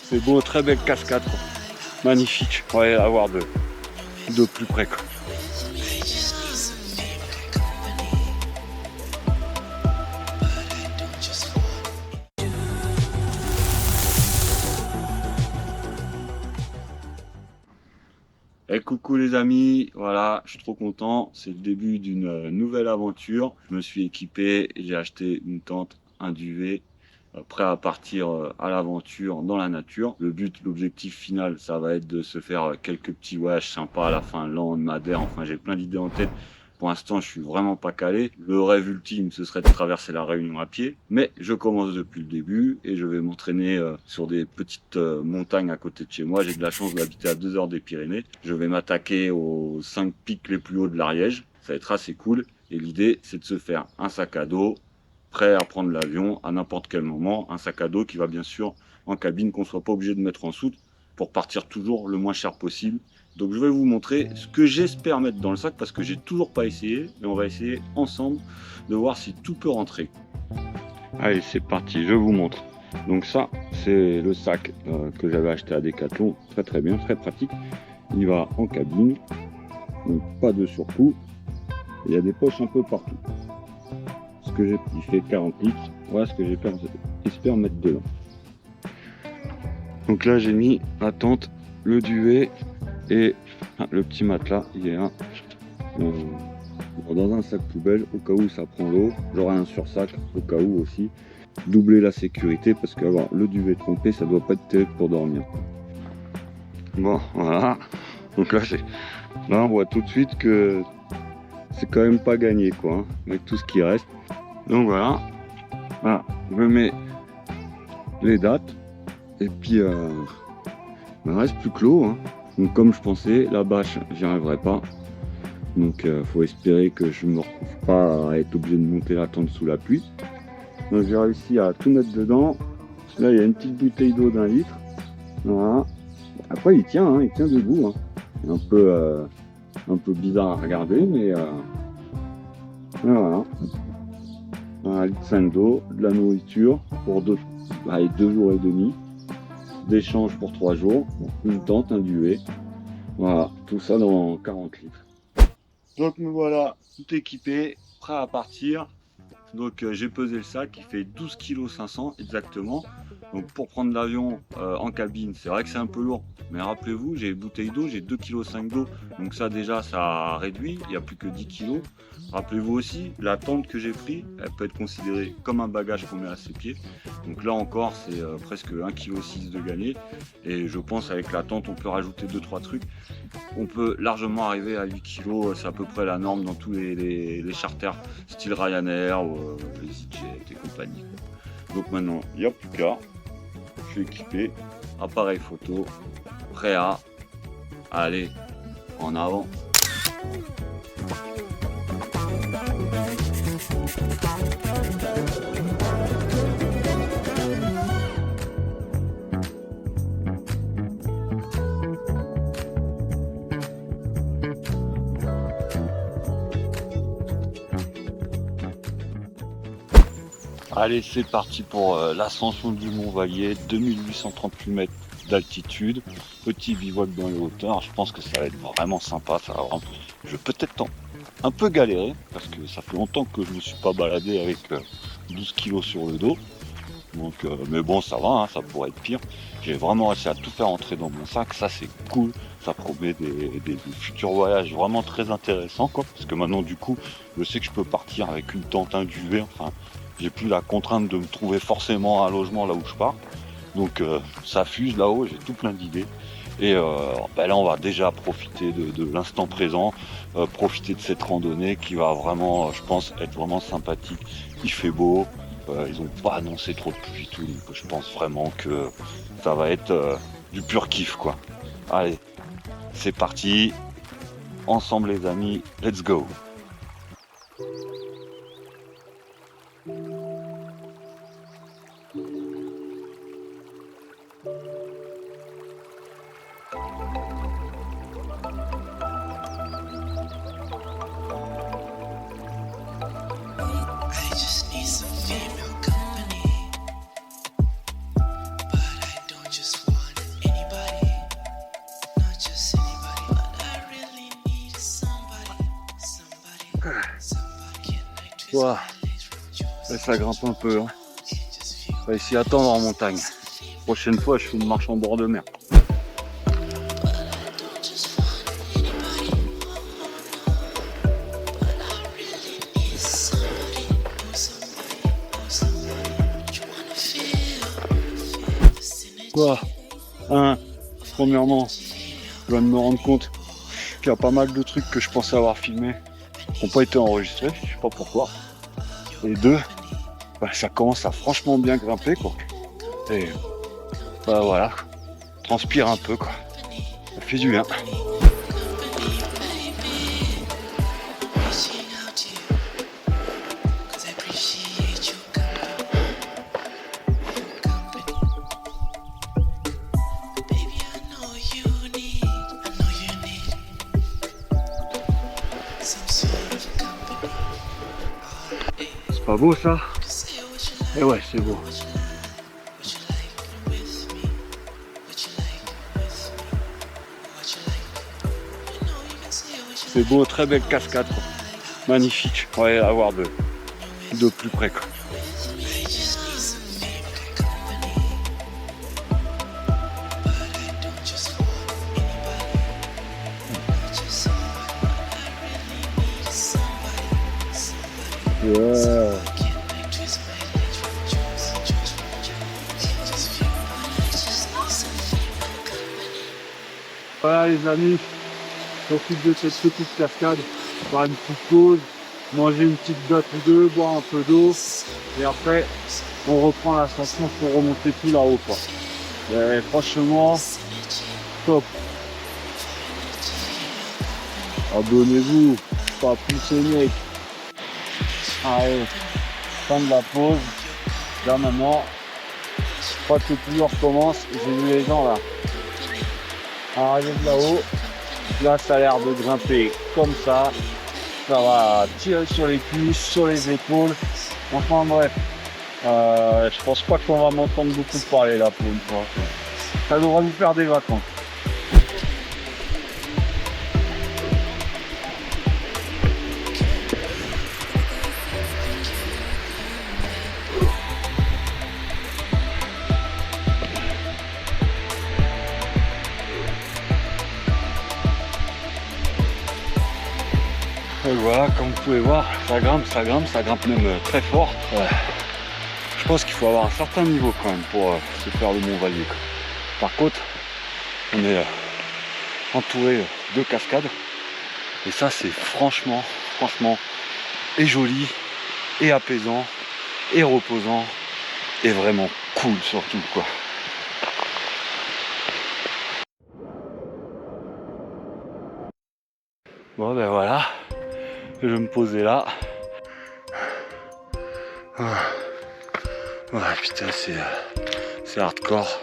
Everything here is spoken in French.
C'est beau, très belle cascade, quoi. Magnifique. On va aller la voir de plus près, quoi. Et coucou les amis, voilà, je suis trop content, c'est le début d'une nouvelle aventure. Je me suis équipé, j'ai acheté une tente, un duvet, prêt à partir à l'aventure dans la nature. Le but, l'objectif final, ça va être de se faire quelques petits voyages sympas à la Finlande, Madère, enfin j'ai plein d'idées en tête. Pour l'instant, je suis vraiment pas calé. Le rêve ultime, ce serait de traverser la Réunion à pied. Mais je commence depuis le début et je vais m'entraîner sur des petites montagnes à côté de chez moi. J'ai de la chance d'habiter à 2 heures des Pyrénées. Je vais m'attaquer aux 5 pics les plus hauts de l'Ariège. Ça va être assez cool. Et l'idée, c'est de se faire un sac à dos, prêt à prendre l'avion à n'importe quel moment. Un sac à dos qui va bien sûr en cabine, qu'on ne soit pas obligé de mettre en soute pour partir toujours le moins cher possible. Donc je vais vous montrer ce que j'espère mettre dans le sac parce que j'ai toujours pas essayé, mais on va essayer ensemble de voir si tout peut rentrer. Allez, c'est parti, je vous montre. Donc ça, c'est le sac que j'avais acheté à Decathlon, très bien, très pratique. Il va en cabine, donc pas de surcoût. Il y a des poches un peu partout. Ce que j'ai, il fait 40 litres. Voilà ce que j'espère mettre dedans. Donc là, j'ai mis la tente, le duvet et le petit matelas. Il est là dans un sac poubelle au cas où ça prend l'eau. J'aurai un sursac au cas où aussi. Doubler la sécurité parce qu'avoir le duvet trempé, ça doit pas être terrible pour dormir. Bon, voilà. Donc là, on voit tout de suite que c'est quand même pas gagné, quoi, hein, avec tout ce qui reste. Donc voilà, je mets les dates et puis il ne reste plus que l'eau, hein. Donc comme je pensais, la bâche, j'y arriverai pas. Donc faut espérer que je me retrouve pas à être obligé de monter la tente sous la pluie. Donc j'ai réussi à tout mettre dedans. Là il y a une petite bouteille d'eau d'1 litre. Voilà. Après il tient debout, hein. Un peu bizarre à regarder, mais voilà. 1,5 litre d'eau, de la nourriture pour 2 jours et demi, d'échange pour 3 jours, une tente, un duvet. Voilà, tout ça dans 40 litres. Donc me voilà tout équipé, prêt à partir. Donc j'ai pesé le sac, il fait 12,5 kg exactement. Donc pour prendre l'avion en cabine, c'est vrai que c'est un peu lourd. Mais rappelez-vous, j'ai une bouteille d'eau, j'ai 2,5 kg d'eau. Donc ça déjà, ça réduit, il n'y a plus que 10 kg. Rappelez-vous aussi, la tente que j'ai prise, elle peut être considérée comme un bagage qu'on met à ses pieds. Donc là encore, c'est presque 1,6 kg de gagné. Et je pense avec la tente, on peut rajouter 2-3 trucs. On peut largement arriver à 8 kg, c'est à peu près la norme dans tous les charters style Ryanair, les EasyJet et compagnie. Donc maintenant, il n'y a plus qu'à. Je suis équipé, appareil photo, prêt à aller en avant. Allez, c'est parti pour l'ascension du Mont Vallier, 2838 mètres d'altitude, petit bivouac dans les hauteurs. Je pense que ça va être vraiment sympa. Je vais peut-être un peu galérer parce que ça fait longtemps que je ne me suis pas baladé avec 12 kg sur le dos. Donc, mais bon, ça va, hein, ça pourrait être pire. J'ai vraiment réussi à tout faire entrer dans mon sac, ça c'est cool. Ça promet des futurs voyages vraiment très intéressants, quoi. Parce que maintenant, du coup, je sais que je peux partir avec une tente, un duvet, enfin. J'ai plus la contrainte de me trouver forcément un logement là où je pars. Donc ça fuse là-haut, j'ai tout plein d'idées. Et là on va déjà profiter de l'instant présent, profiter de cette randonnée qui va vraiment, je pense, être vraiment sympathique. Il fait beau, ils n'ont pas annoncé trop de pluie et tout, donc je pense vraiment que ça va être du pur kiff, quoi. Allez, c'est parti, ensemble les amis, let's go. Just want Ouah. Là, ça grimpe un peu. Hein. On va essayer d'attendre en montagne. Prochaine fois, je fais une marche en bord de mer. Quoi? Premièrement, je viens de me rendre compte qu'il y a pas mal de trucs que je pensais avoir filmés qui n'ont pas été enregistrés, je sais pas pourquoi. Et deux, bah, ça commence à franchement bien grimper quoi. Et bah voilà, transpire un peu quoi. Ça fait du bien. C'est pas beau ça? Eh ouais, c'est beau. C'est beau, très belle cascade quoi. Magnifique. On va aller la voir de plus près quoi. Ouais. Voilà les amis, profite de cette petite cascade, faire une petite pause, manger une petite date ou deux, boire un peu d'eau, et après on reprend l'ascension pour remonter tout là-haut quoi. Et franchement, top. Abonnez-vous, pas pousser mec. Allez, fin de la pause. Là maintenant, je crois que le plus dur recommence. J'ai vu les gens là arriver de là-haut. Là ça a l'air de grimper comme ça. Ça va tirer sur les cuisses, sur les épaules. Enfin bref. Je pense pas qu'on va m'entendre beaucoup parler là pour une fois. Ça devra nous faire des vacances. Et voilà, comme vous pouvez voir, ça grimpe même très fort. Je pense qu'il faut avoir un certain niveau quand même pour se faire le Mont Vallier. Par contre, on est entouré de cascades. Et ça, c'est franchement, et joli, et apaisant, et reposant, et vraiment cool surtout quoi. Bon ben voilà. Je vais me poser là. Ouais putain c'est hardcore.